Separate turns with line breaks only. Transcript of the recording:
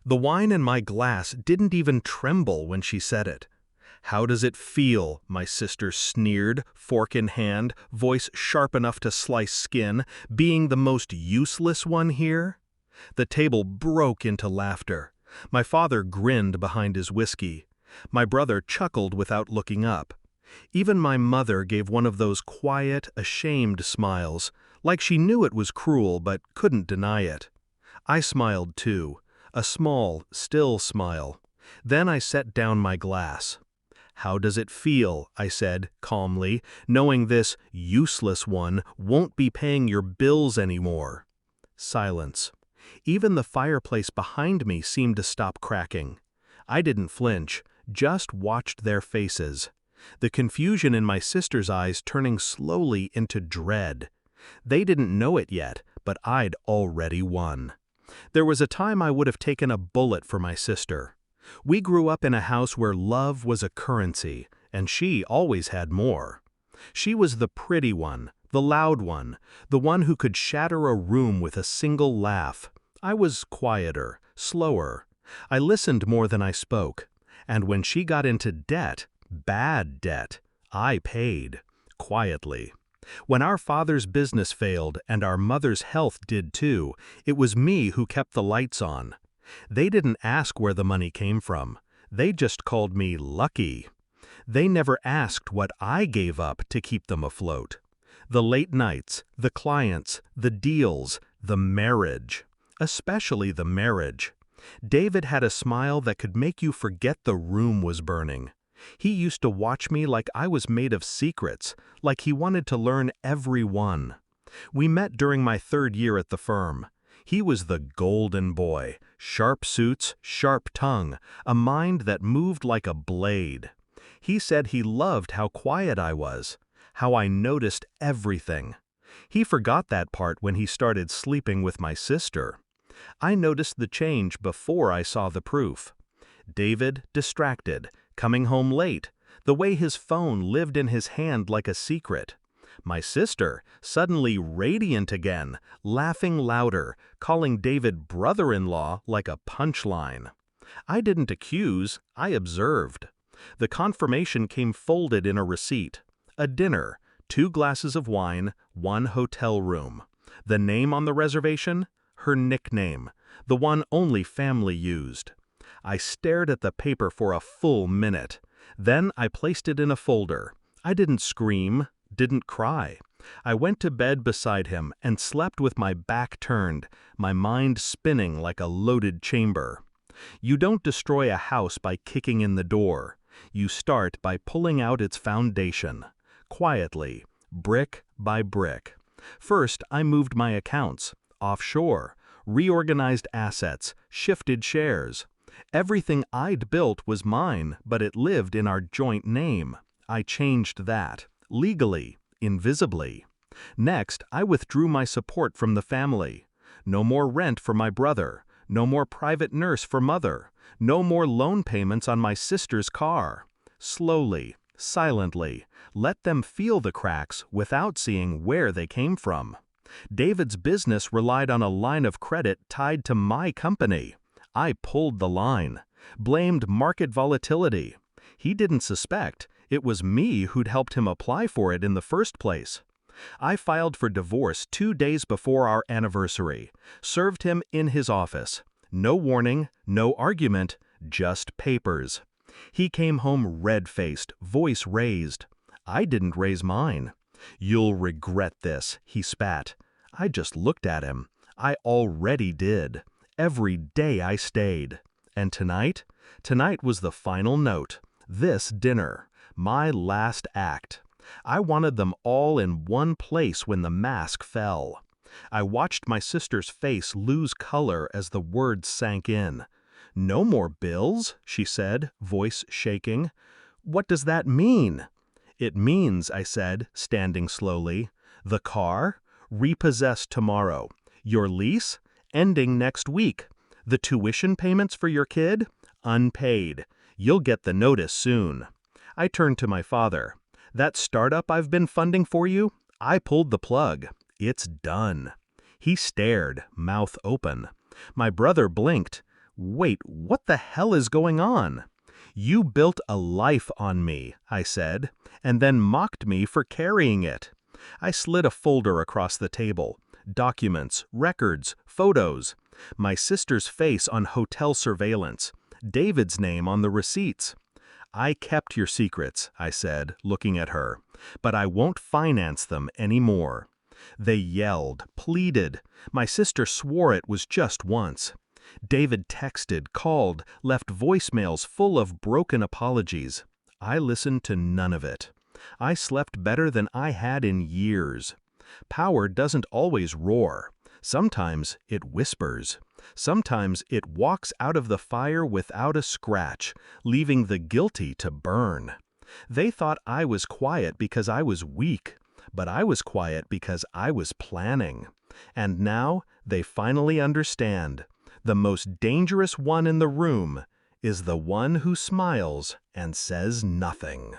The wine in my glass didn't even tremble when she said it. "How does it feel?" my sister sneered, fork in hand, voice sharp enough to slice skin, "being the most useless one here?" The table broke into laughter. My father grinned behind his whiskey. My brother chuckled without looking up. Even my mother gave one of those quiet, ashamed smiles, like she knew it was cruel but couldn't deny it. I smiled too, a small, still smile. Then I set down my glass. "How does it feel?" I said, calmly, knowing this useless one won't be paying your bills anymore. Silence. Even the fireplace behind me seemed to stop cracking. I didn't flinch, just watched their faces. The confusion in my sister's eyes turning slowly into dread. They didn't know it yet, but I'd already won. There was a time I would have taken a bullet for my sister. We grew up in a house where love was a currency, and she always had more. She was the pretty one, the loud one, the one who could shatter a room with a single laugh. I was quieter, slower. I listened more than I spoke. And when she got into debt, bad debt, I paid, quietly. When our father's business failed and our mother's health did too, it was me who kept the lights on. They didn't ask where the money came from. They just called me lucky. They never asked what I gave up to keep them afloat. The late nights, the clients, the deals, the marriage. Especially the marriage. David had a smile that could make you forget the room was burning. He used to watch me like I was made of secrets, like he wanted to learn every one. We met during my 3rd year at the firm. He was the golden boy, sharp suits, sharp tongue, a mind that moved like a blade. He said he loved how quiet I was, how I noticed everything. He forgot that part when he started sleeping with my sister. I noticed the change before I saw the proof. David, distracted, coming home late, the way his phone lived in his hand like a secret. My sister, suddenly radiant again, laughing louder, calling David brother-in-law like a punchline. I didn't accuse, I observed. The confirmation came folded in a receipt. A dinner, 2 glasses of wine, 1 hotel room. The name on the reservation? Her nickname, the one only family used. I stared at the paper for a full minute. Then I placed it in a folder. I didn't scream, didn't cry. I went to bed beside him and slept with my back turned, my mind spinning like a loaded chamber. You don't destroy a house by kicking in the door. You start by pulling out its foundation. Quietly, brick by brick. First, I moved my accounts. Offshore, reorganized assets, shifted shares. Everything I'd built was mine, but it lived in our joint name. I changed that, legally, invisibly. Next, I withdrew my support from the family. No more rent for my brother, no more private nurse for mother, no more loan payments on my sister's car. Slowly, silently, let them feel the cracks without seeing where they came from. David's business relied on a line of credit tied to my company. I pulled the line, blamed market volatility. He didn't suspect. It was me who'd helped him apply for it in the first place. I filed for divorce 2 days before our anniversary, served him in his office. No warning, no argument, just papers. He came home red-faced, voice raised. I didn't raise mine. "You'll regret this," he spat. I just looked at him. I already did. Every day I stayed. And tonight? Tonight was the final note. This dinner. My last act. I wanted them all in one place when the mask fell. I watched my sister's face lose color as the words sank in. "No more bills?" she said, voice shaking. "What does that mean?" "It means," I said, standing slowly, "the car? Repossessed tomorrow. Your lease? Ending next week. The tuition payments for your kid? Unpaid. You'll get the notice soon." I turned to my father. "That startup I've been funding for you? I pulled the plug. It's done." He stared, mouth open. My brother blinked. Wait, what the hell is going on? You built a life on me, I said, and then mocked me for carrying it. I slid a folder across the table. Documents, records, photos. My sister's face on hotel surveillance. David's name on the receipts. I kept your secrets, I said, looking at her, but I won't finance them anymore. They yelled, pleaded. My sister swore it was just once. David texted, called, left voicemails full of broken apologies. I listened to none of it. I slept better than I had in years. Power doesn't always roar. Sometimes it whispers. Sometimes it walks out of the fire without a scratch, leaving the guilty to burn. They thought I was quiet because I was weak, but I was quiet because I was planning. And now they finally understand. The most dangerous one in the room is the one who smiles and says nothing.